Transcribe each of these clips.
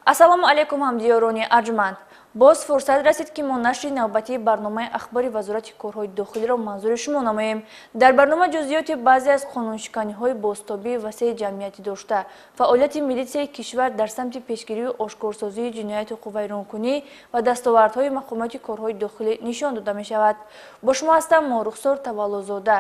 Ассалому алейкум ҳамдиёрони арҷманд. Боз фурсат расид ки мо нашри навбатии барномаи ахбори вазорати корҳои дохилиро манзури шумо намоем. Дар барнома ҷузъиёти баъзе аз қонуншиканиҳои бозтобии васеъи ҷамъиятӣ дошта, фаъолияти милитсияи кишвар дар самти пешгирию ошкорсозии ҷинояти вайронкунӣ ва дастовардҳои мақомоти корҳои дохилӣ нишон дода мешавад. Бо шумо ҳастам мо Рухсор Таваллузода.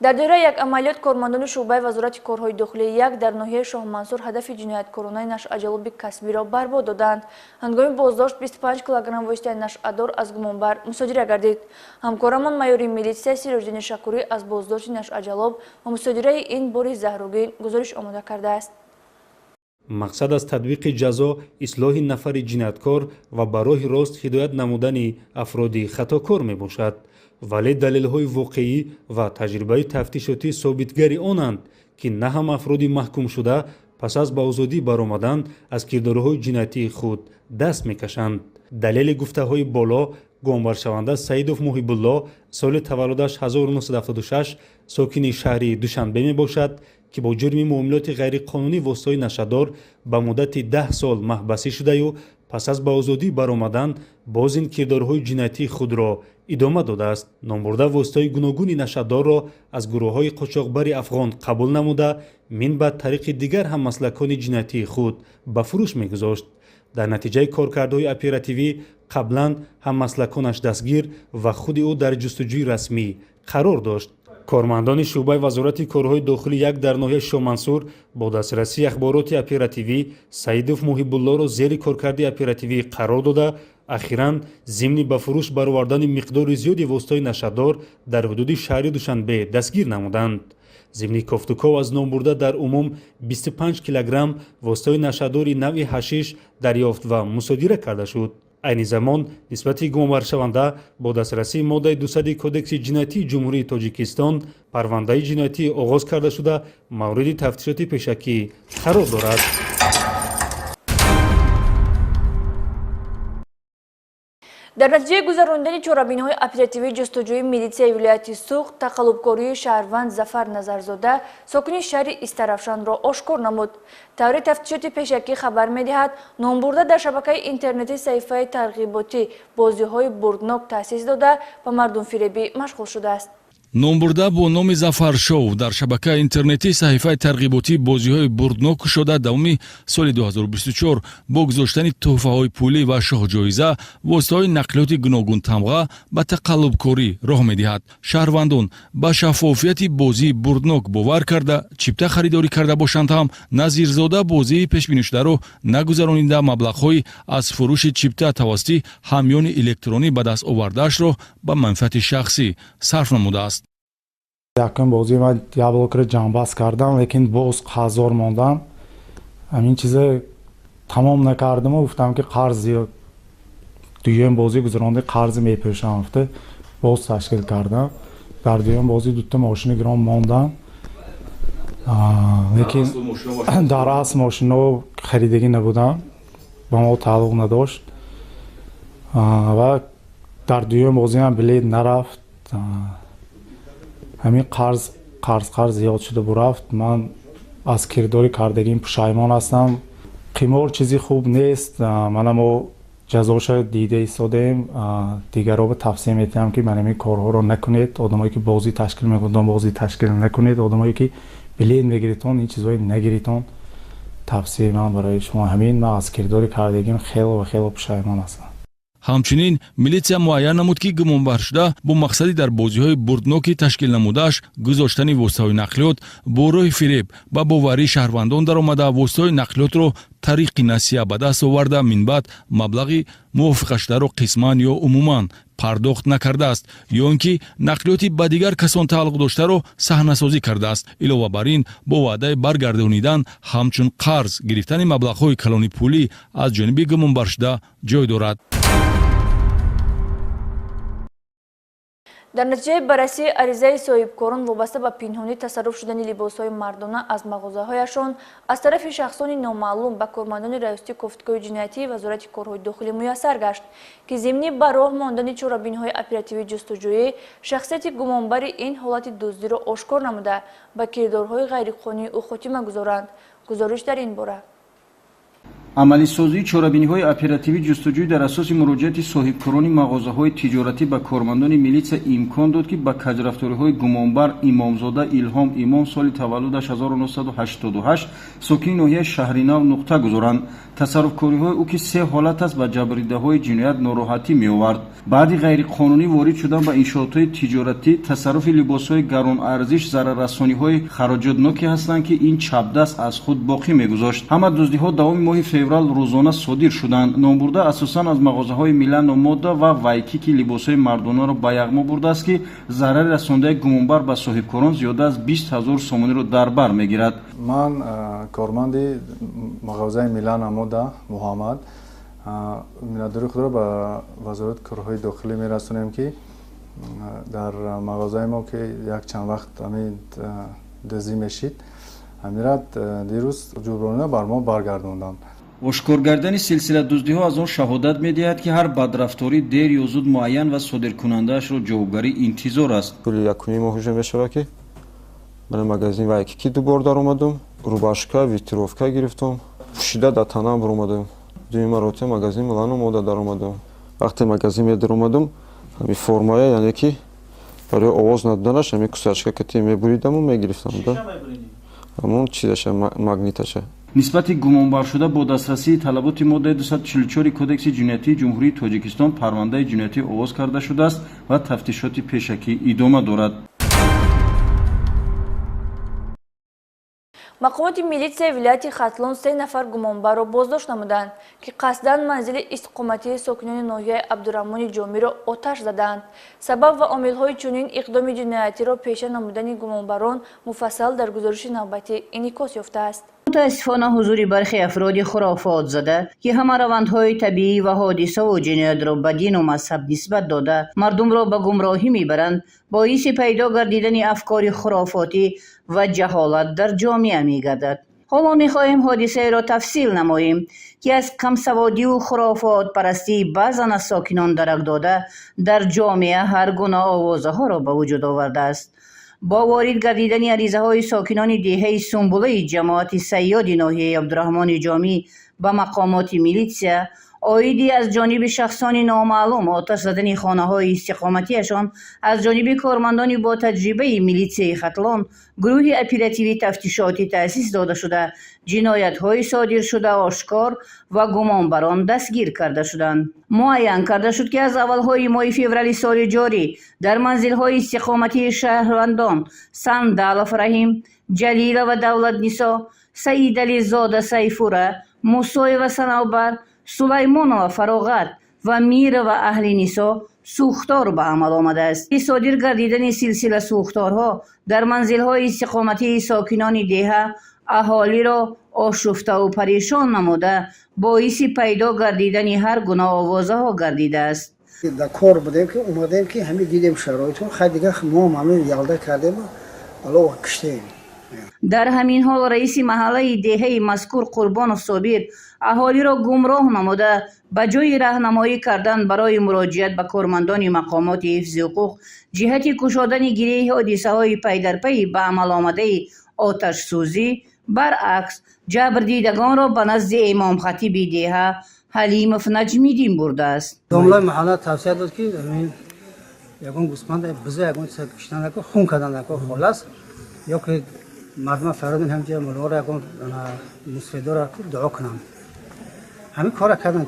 Дар доираи як амалиёт кормандони шуъбаи вазорати корҳои дохилӣ як дар ноҳияи Шоҳмансур ҳадафи ҷинояткоронаи нашъаҷалоби касбиро барбод доданд. Ҳангоми боздошт 25 килограмм воситаи нашъадор аз гумонбар мусодира гардид. Ҳамкорамон майёри милитсия Сироҷдини Шакурӣ аз боздошти нашъаҷалоб ва мусодираи ин бори заҳрогин гузориш омода кардааст. мақсад аз татбиқи ҷазо ислоҳи нафари ҷинояткор ва ба роҳи рост ҳидоят намудани афроди хатокор мебошад, вале далелҳои воқеӣ ва таҷрибаи тафтишотӣ собитгари онанд, ки на ҳам афроди маҳкумшуда пас аз ба озодӣ баромадан аз кирдорҳои ҷиноятии худ даст мекашанд. далели гуфтаҳои боло, гумонбаршаванда Саидов Муҳибулло соли таваллудаш 1976 сокини шаҳри Душанбе мебошад, ки бо ҷурми муомилоти ғайриқонунӣ воситаҳои нашъадор ба муддати 10 сол маҳбасӣ шудаю пас аз ба озодӣ баромадан боз ин кирдорҳои ҷиноятии худро идома додааст. Номбурда воситаҳои гуногуни нашъадорро аз гурӯҳҳои қочоқбари афғон қабул намуда, мин ба тариқи дигар ҳам маслакони ҷиноятии худ ба фурӯш мегузошт. дар натиҷаи коркардҳои оперативӣ қаблан ҳам маслаконаш дастгир ва худи ӯ дар ҷустуҷӯи расмӣ қарор дошт. кормандони шуъбаи вазорати корҳои дохилӣ як дар ноҳияи Шоҳмансур бо дастрасии ахбороти оперативӣ Саидов Муҳибуллоро зери коркарди оперативӣ қарор дода, ахиран зимни ба фурӯш баровардани миқдори зиёди воситаҳои нашъадор дар ҳудуди шаҳри Душанбе дастгир намуданд. зимни кофтуков аз номбурда дар умум 25 килограмм воситаҳои нашъадори навъи ҳашиш дарёфт ва мусодира карда шуд. айни замон нисбати гумонбаршаванда бо дастрасии моддаи 200 кодекси ҷиноятии ҷумҳурии Тоҷикистон парвандаи ҷиноятӣ оғоз карда шуда мавриди тафтишоти пешакӣ қарор дорад. дар натиҷаи гузарондани чорабиниҳои оперативии ҷустуҷӯи милитсияи вилояти Суғд тақаллубкории шаҳрванд Зафар Назарзода сокини шаҳри Истаравшанро ошкор намуд. таври тафтишоти пешакӣ хабар медиҳад, номбурда дар шабакаи интернетии саҳифаи тарғиботӣ бозиҳои бурднок таъсис дода ба мардумфиребӣ машғул шудааст. номбурда бо номи Зафар Шоу дар шабакаи интернетии саҳифаи тарғиботии бозиҳои бурднок кушода давоми соли 2024 бо гузоштани тӯҳфаҳои пулӣ ва шоҳҷоиза воситаҳои нақлиёти гуногун тамға ба тақаллубкорӣ роҳ медиҳад. шаҳрвандон ба шаффофияти бозии бурднок бовар карда чипта харидорӣ карда бошанд ҳам Назирзода бозии пешбинишударо нагузаронида маблағҳои аз фурӯши чипта тавассути ҳамёни электронӣ ба даст овардаашро ба манфиати шахсӣ сарф намудааст. якум бозӣ ман яблокро ҷамъбаст кардам, лекин боз қарзор мондам. ҳамин чиза тамом накардаму гуфтам ки қарз зиёд дуюм бозӣ гузаронда қарзи мепӯшам гуфта боз ташкил кардам. дар дуюм бозӣ дута мошини гиром мондам, лекин дар асл мошино харидагӣ набудам, ба мо тааллуқ надошт ва дар дуюм бозӣ ҳам билет нарафт. ҳамин қарз зиёд шуда бурафт. ман аз кирдори кардагим пушаймон ҳастам. қимор чизи хуб нест. мана мо ҷазоша дида истодаем. дигаро тавсия метиҳам ки ман ҳамин корҳоро накунед. одамое ки бозӣ ташкил мекунанд бозӣ ташкил накунед. одамое ки билет мегиритон ин чизҳои нагиритон. тавсияи ман барои шумо ҳамин. ман аз кирдори кардагим хело ва хело пушаймон ҳастам. ҳамчунин милитсия муайян намуд ки гумонбаршуда бо мақсади дар бозиҳои бурдноки ташкил намудааш гузоштани воситаҳои нақлиёт бо роҳи фиреб ба боварии шаҳрвандон даромада воситаҳои нақлиётро тариқи насия ба даст оварда минбаъд маблағи мувофиқашударо қисман ё умуман пардохт накардааст ё ин ки нақлиёти ба дигар касон тааллуқ доштаро саҳнасозӣ кардааст. илова бар ин бо ваъдаи баргардонидан ҳамчун қарз гирифтани маблағҳои калони пулӣ аз ҷониби гумонбаршуда ҷой дорад. дар натиҷаи баррасии аризаи соҳибкорон вобаста ба пинҳонӣ тасарруф шудани либосҳои мардона аз мағозаҳояшон аз тарафи шахсони номаълум ба кормандони раёсати кофткои ҷиноятии вазорати корҳои дохилӣ муяссар гашт ки зимни ба роҳ мондани чорабиниҳои оперативии ҷустуҷӯӣ шахсияти гумонбари ин ҳолати дуздиро ошкор намуда ба кирдорҳои ғайриқонунии ӯ хотима гузоранд. гузориш дар ин бора амалисозии чорабиниҳои оперативӣ ҷустуҷӯӣ дар асоси муроҷиати соҳибкорони мағозаҳои тиҷоратӣ ба кормандони милитсия имкон дод ки ба каҷрафториҳои гумонбар Имомзода Илҳом Имом соли таваллудаш 1988 сокини ноҳияи Шаҳринав нуқта гузоранд. тасарруфкориҳои ӯ ки се ҳолат аст ба ҷабрдидаҳои ҷиноят нороҳатӣ меовард. баъди ғайриқонунӣ ворид шудан ба иншоотҳои тиҷоратӣ, тасарруфи либосҳои гаронарзиш зараррасониҳои хароҷотноке ҳастанд ки ин чапдаст аз худ боқӣ мегузошт. ҳама дуздиҳо давоми моҳи феврал рӯзона содир шуданд. номбурда асосан аз мағозаҳои Милано Мода ва Вайкики либосҳои мардонаро ба яғмо бурдааст ки зарари расондаи гумонбар ба соҳибкорон зиёда аз 20 000 сомониро дар бар мегирад. ман корманди мағозаи Милано Мода Муҳаммад миннатдории худро ба вазорати корҳои дохилӣ мерасонем ки дар мағозаи мо ки якчанд вақт дӯздӣ мешид, ҳамирад дирӯз ҷуброна бар мо баргардонданд. ошкор кардани силсила дуздиҳо аз он шаҳодат медиҳад ки ҳар бадрафторӣ дер ё зуд муайян ва содиркунандаашро ҷавобгарӣ интизор аст. пули якуми моҳ мешавад ки ман магазин Вайкики дубор даромадам, рубашка витировка гирифтам, пӯшида дар танам баромадам. дуюм маротиба магазин Милано Мода даромадам. вақте магазин медаромадам ҳами формая яъне ки барои овоз надоданаш ҳами кусачка кати мебуридаму мегирифтам ҳамон чизаша магниташа. нисбати гумонбаршуда бо дастрасии талаботи моддаи 244 кодекси ҷиноятии ҷумҳурии Тоҷикистон парвандаи ҷиноятӣ оғоз карда шудааст ва тафтишоти пешакӣ идома дорад. мақомоти милитсияи вилояти Хатлон 3 нафар гумонбарро боздошт намуданд ки қасдан манзили истиқоматии сокинони ноҳияи Абдураҳмони Ҷомиро оташ заданд. сабаб ва омилҳои чунин иқдоми ҷиноятиро пеша намудани гумонбарон муфассал дар гузориши навбатӣ инъикос ёфтааст. мутаассифона ҳузури бархи афроди хурофот зада ки ҳама равандҳои табиӣ ва ҳодисаву ҷиноятро ба дину мазҳаб нисбат дода мардумро ба гумроҳӣ мебаранд, боиси пайдо гардидани афкори хурофотӣ ва ҷаҳолат дар ҷомеа мегардад. ҳоло мехоҳем ҳодисаеро тафсил намоем ки аз камсаводиву хурофотпарастии баъзан аз сокинон дарак дода дар ҷомеа ҳар гуна овозаҳоро ба вуҷуд овардааст. бо ворид гардидани аризаҳои сокинони деҳаи сумбулаи ҷамоати сайёди ноҳияи Абдураҳмони Ҷомӣ ба мақомоти милитсия оиди аз ҷониби шахсони номаълум оташ задани хонаҳои истиқоматиашон аз ҷониби кормандони бо таҷрибаи милитсияи Хатлон гурӯҳи оперативӣ тафтишотӣ таъсис дода шуда ҷиноятҳои содиршуда ошкор ва гумонбарон дастгир карда шуданд. муайян карда шуд ки аз аввалҳои моҳи феврали соли ҷорӣ дар манзилҳои истиқоматии шаҳрвандон Сандалов Раҳим, Ҷалилова Давлатнисо, Саидализода Сайфура, Мусоева Санавбар, Сулаймонова Фароғат ва Мирова Аҳли Нисо сӯхтор ба амал омадааст. содир гардидани силсила сӯхторҳо дар манзилҳои истиқоматии сокинони деҳа аҳолиро ошуфтаву парешон намуда боиси пайдо гардидани ҳар гуна овозаҳо гардидааст. дар кор будем ки омадем ки ҳамин дидем шароитро хай дигар мо ҳамин ялда кардем ало киштем. дар ҳамин ҳол раиси маҳаллаи деҳаи мазкур Қурбонов Собир аҳолиро гумроҳ намуда ба ҷои раҳнамоӣ кардан барои муроҷиат ба кормандони мақомоти ҳифзи ҳуқуқ ҷиҳати кушодани гиреи ҳодисаҳои пайдарпайи ба амаламадаи оташсӯзӣ баръакс ҷабрдидагонро ба назди имомхатиби деҳа Ҳалимов Наҷмиддин бурдааст. домлаи маҳалла тавсия дод ки ягон гӯспанд биза ягон чиз киштан нако хун кардан нако холас ё ки мардума фаrodin ҳамҷа муллора ягон мусфидора дуо кунанд ҳамин кора кардан.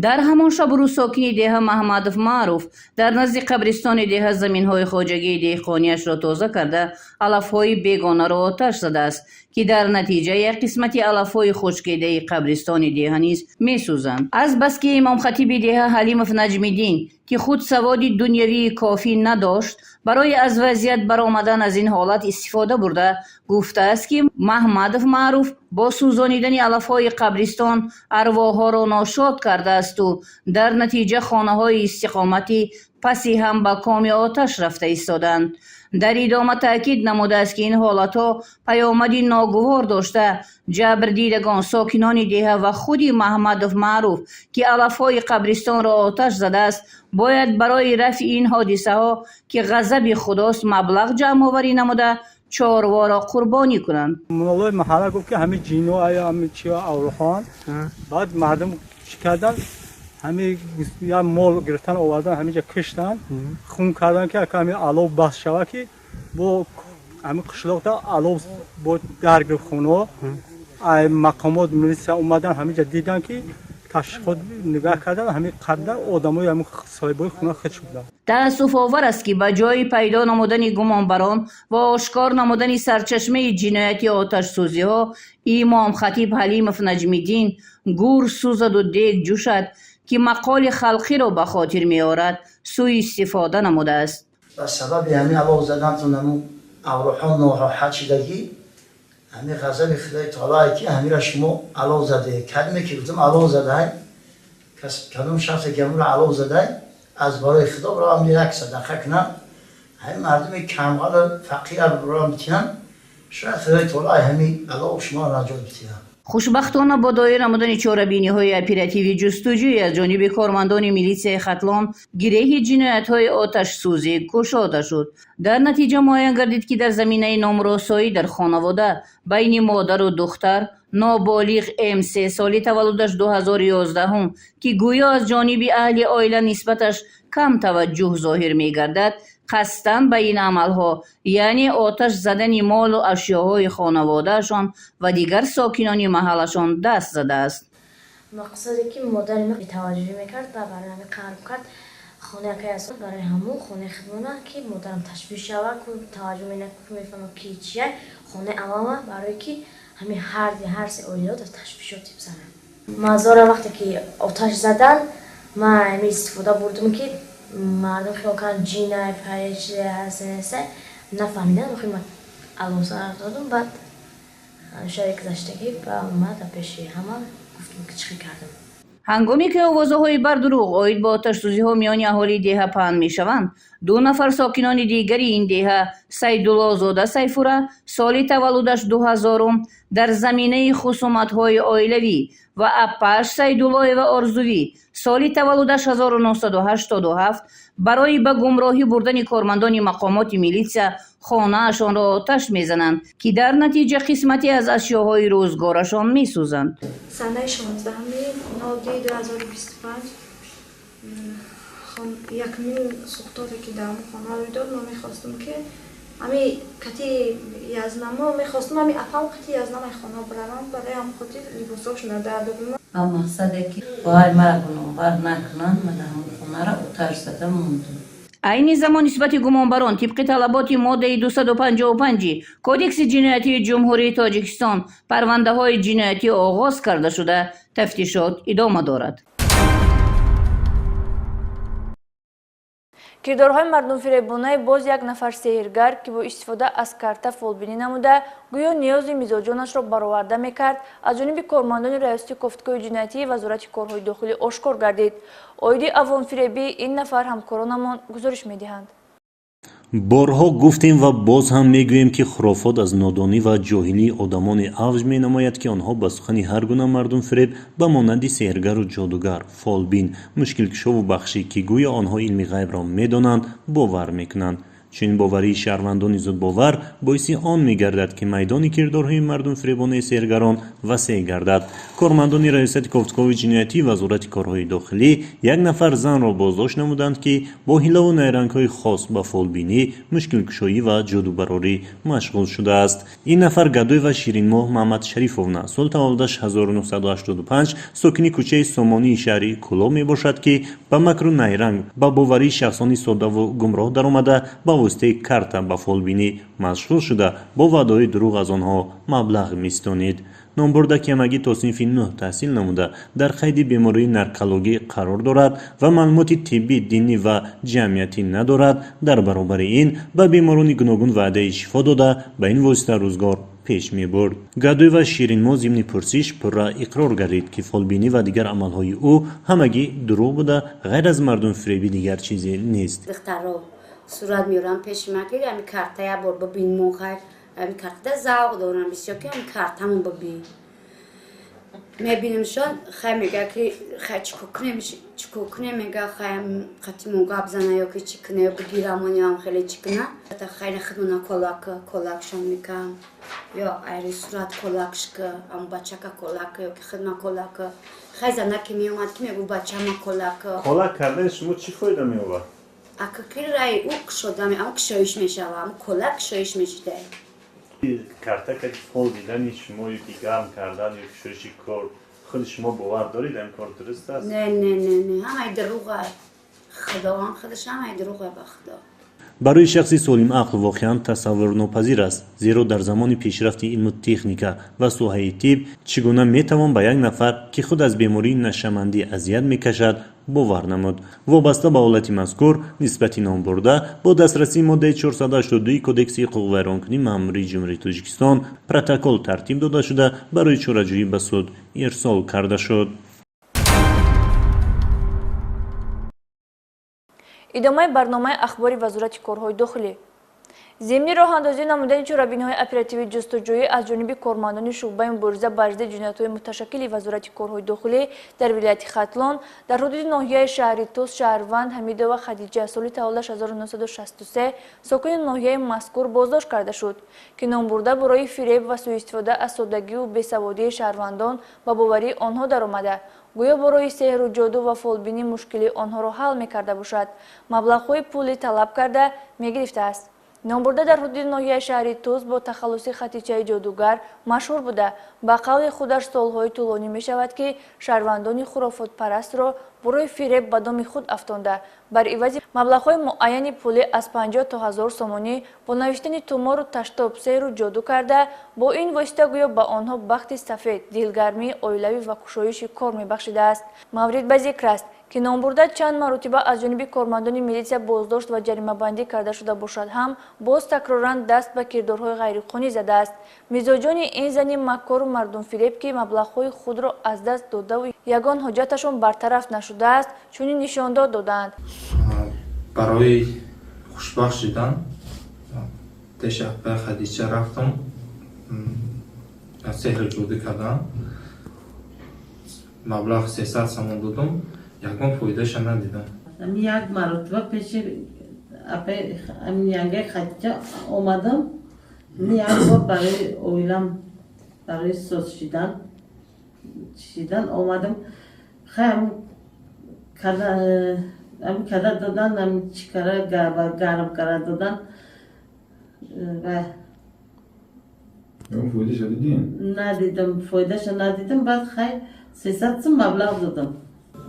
дар ҳамон шабу рӯз сокини деҳа Маҳмадов Маъруф дар назди қабристони деҳа заминҳои хоҷагии деҳқониашро тоза карда алафҳои бегонаро оташ задааст ки дар натиҷа як қисмати алафҳои хушкидаи қабристони деҳа низ месӯзанд. азбаски имомхатиби деҳа Ҳалимов Наҷмиддин ки худ саводи дунявии кофӣ надошт барои аз вазъият баромадан аз ин ҳолат истифода бурда гуфтааст ки Маҳмадов Маъруф бо сӯзонидани алафҳои қабристон арвоҳҳоро ношод кардаасту дар натиҷа хонаҳои истиқоматӣ پسی هم به کام آتش رفته ایستادند. در ادامه تاکید نموده است که این حالتها پیامدی ناگوار داشته جبر دیدگان ساکنان دهه و خودی محمد معروف که علفهای قبرستان را آتش زده است باید برای رفع این حادثه ها که غضب خداست مبلغ جمع آوری نموده چاروا را قربانی کنند. مولای محله گفت که همه جینو آیا همه چیا اورخان بعد مردم چی کردن همه یا مال گرفتن آوردن همه جا کشتن خون کردن که همه علو بس شود که با همه قشلاق تا علو با درگ خونو مقامات ملیس اومدن همه جا دیدن که خود نگاه کردن همه قدر آدمای همه صاحبای خونه خود شدن. تأسف آور است که به جای پیدا نمودن گمانبران و آشکار نمودن سرچشمه جنایتی آتش سوزی ها امام خطیب حلیمов نجمیدین گور سوزد و دیگ جوشد که مقال خلقی را به خاطر می آورد سوء استفاده نموده است. و سبب همین علاو زدن تونمون اوروحان نوحا چیدگی همین غضب خدای تعالی که همین را شما علاو زده کلمه که گفتم علاو زده کدوم شخص که همون را علاو زده از برای خدا برای همین یک صدقه کنن همین مردم کمغال فقیر را بتینن شاید خدای تعالی همین علاو شما را نجات بتینن. خوشبختانه با دایر نمودن چاره‌بینی های اپراتیوی جستجوی از جانب کارمندان میلیسه ختلان گره جنایت های آتش سوزی گشاده شد. در نتیجه معین گردید که در زمینه نامرسایی در خانواده بین مادر و دختر نابالغ M3 سالی تولدش 2011 که گویا از جانب اهل عائله نسبتش کم توجه ظاهر می گردد قصداً به این عملها یعنی آتش زدن مال و اشیاهای خانوادهشان و دیگر ساکنان محلشان دست زده است. مقصدی که مادر ما توجه میکرد و برای همه قرب کرد خانه که هست برای همون خانه خدمانه که مادرم تشبیه شود که توجه میفهمم که چیه خانه عوامه برای که همه هر سه اولیات از تشبیهاتی بزنن. مزار وقتی که آتش زدن ما همین استفاده بردم که مردم خیلی کن جینای پریچ هسته نفهمیدن و من علوم سر دادم بعد شریک زشتگی با اومد پیش همه گفتم که چی کردم. هنگامی که آوازه های بردروغ آید با آتش سوزی ها میان اهالی دهه پهن می شوند 2 نفر ساکنان دیگری این دهه سیدالله زاده سیفوره سالی تولدش 2000 در زمینه خصومت های عائلوی و اپاش سیدالله و آرزوی سالی تولدش 1987 برای به گمراهی بردن کارمندان مقامات میلیسا خانه اشان را آتش میزنند که در نتیجه قسمتی از اشیاهای روزگارشان میسوزند. سنه 16 نوردی 2025 یکمین سقوطاتی که در خانه روی داد ما میخواستم که همی کتی یزنما میخواستم همی اپام کتی یزنما خانه برارم برای هم خودی لباساش ندارد بگم. با مقصده که باید مرا گناهکار نکنند من در همون خانه را آتش زده موندم. عین زمان نسبت گمانبران طبق طلبات ماده 255 کودکس جنایتی جمهوری تاجیکستان پرونده های جنایتی آغاز کرده شده تفتیشات ادامه دارد. کردارهای مردم فریبانه باز یک نفر سحرگر که با استفاده از کارت فولبینی نموده گویا نیاز مزاجانش را برآورده میکرد از جانب کارمندان ریاستی گفتگوی جنایتی وزارت کارهای داخلی آشکار گردید. عاید عوام فریبی این نفر همکارانمان گزارش میدهند. بارها گفتیم و باز هم میگوییم که خرافات از نادانی و جاهلی آدمان اوج می نماید که آنها به سخن هر گونه مردم فریب به مانند سحرگر و جادوگر، فالبین، مشکل کشا و بخشی که گویا آنها علم غیب را میدانند باور میکنند. چون باوری شهروندان زود باور باعث آن میگردد که میدان کردارهای مردم فریبانه سحرگران وسیع گردد. کارمندان ریاست گفتگوی جنایتی وزارت کارهای داخلی یک نفر زن را بازداشت نمودند که با حیله و نیرنگ‌های خاص به فالبینی، مشکل کشایی و جادوبراری مشغول شده است. این نفر گدوی و شیرین ماه محمد شریفونا سال تولدش 1985 ساکن کوچه سامانی شهری کلو می باشد که با مکر و نیرنگ با باوری شخصانی ساده و گمراه درآمده با واسطه کارت با فالبینی مشغول شده با وعده‌های دروغ از آنها مبلغ میستانید. نامبرده که همگی تصنیف 9 تحصیل نموده در قید بیماری نرکولوژی قرار دارد و معلومات طبی دینی و جمعیتی ندارد. در برابر این به بیماران گوناگون وعده شفا داده به این واسطه روزگار پیش می برد. گدوی و شیرین‌مو ضمن پرسش پررا اقرار گردید که فالبینی و دیگر عملهای او همگی دروغ بوده، غیر از مردم فریبی دیگر چیزی نیست. دخترها صورت میارن پیش ما که همین کارتای بر ببین موقع همین کارت زاویه دارن بسیار که همین کارتامون ببین. میبینمشان خیلی میگه که خیلی چیکار میگه خیلی خاطی موقع بزنه یا که چیکنه بگیرم یا هم خیلی چیکنه تا خیلی خدمت کلاکشون میکنم یا ایری صورت کلاکش که ام بچه که کلاک یا که خدمت کلاک خیلی زنده که میومد که میگو بچه ما کلاک کردن شما چی فایده میومد؟ اگه که رای او شده می اما کشایش میشه اما کلاک کشایش میشه کارت که فال دیدن شما یکی گرم کردن یا کشایشی کار خود شما باور دارید این کار درست است؟ نه همه دروغه خدا هم خودش همه دروغه به خدا. برای شخصی سالم عقل واقعا تصور ناپذیر است، زیرا در زمان پیشرفت علم و تکنیک و سوحه طب چگونه میتوان به یک نفر که خود از بیماری نشمندی اذیت میکشد باور نمود. وابسته به حالت مذکور نسبت نام برده با دسترسی ماده 482 کدکس حقوق ویرانکنی مأموری جمهوری تاجیکستان پروتکل ترتیب داده شده برای چاره‌جویی به سود ارسال کرده شد. ادامه برنامه اخباری وزارت کارهای داخلی. ضمن راهاندازی نمودن چاره‌بینی‌های اپراتیوی جستجویی از جانب کارمندان شعبه مبارزه با ضد جنایت‌های متشکل وزارت کارهای داخلی در ولایت ختلان در حدود ناحیه شهر توس شهروند حمیده و خدیجه سال تولد 1963 ساکن ناحیه مذکور بازداشت کرده شد که نام برده برای فریب و سوءاستفاده از سادگی و بیسوادی شهروندان و باوری آنها درآمده گویا برای سحر و جادو و فالبینی مشکلی آنها را حل می‌کرده باشد مبلغ‌های پولی طلب کرده می‌گرفته است. نامبرده در حدود ناحیه شهر توس با تخلص خطیچه جادوگر مشهور بوده. با قول خودش سالهای طولانی می شود که شهروندان خرافات پرست را برای فریب به دام خود افشانده بر عوض مبلغ‌های معین پولی از 50 تا 1000 سومانی با نوشتن تومار و تشتاب سحر و جادو کرده با این واسطه گویا به آنها بخت سفید دلگرمی اویلوی و کشایش کار می‌بخشیده است. مورد به ذکر است که نامبرده چند مرتبه از جانب کارمندان میلیسیا بازداشت و جریمه بندی کرده شده باشد هم باز تکراراً دست به کردارهای غیرقانونی زده است. مزاجان این زن مکار و مردم فریب که مبلغ‌های خود را از دست داده و یگان حاجتشان برطرف نشده است چنین نشان‌داد دادند. برای خوشبخت شدن دیشب به خدیجه رفتم سحر جادو کردم مبلغ 300 سوم دادم یکم فایدهش ندیدم. یک مرتبه پیش ینگه خدیجه آمدم یک بار برای اویلم برای سوز شیدن آمدم خیلی کده دادن هم چیکاره گرم کرده دادن و فایدهش ندیدم فایدهش ندیدم بعد خیلی 300 سوم مبلغ دادم.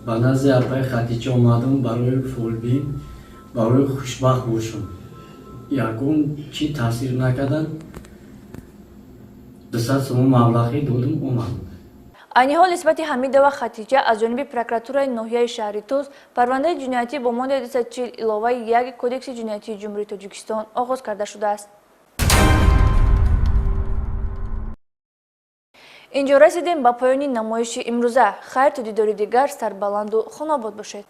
با نزد آقای خدیجه آمدم برای فالبین برای خوشبخت باشم یکون چی تاثیر نکردن 200 سوم مبلغی دادم اومدم. عین حال نسبت حمیده و خدیجه از جانب پروکراتورای ناحیه شهر توس پرونده جنایتی با ماده 240 علاوه 1 کدکس جنایتی جمهوری تاجیکستان آغاز کرده شده است. اینجا رسیدیم به پایان نمایش امروزه. خیر تا دیدار دیگر سربلند و خوناباد باشید.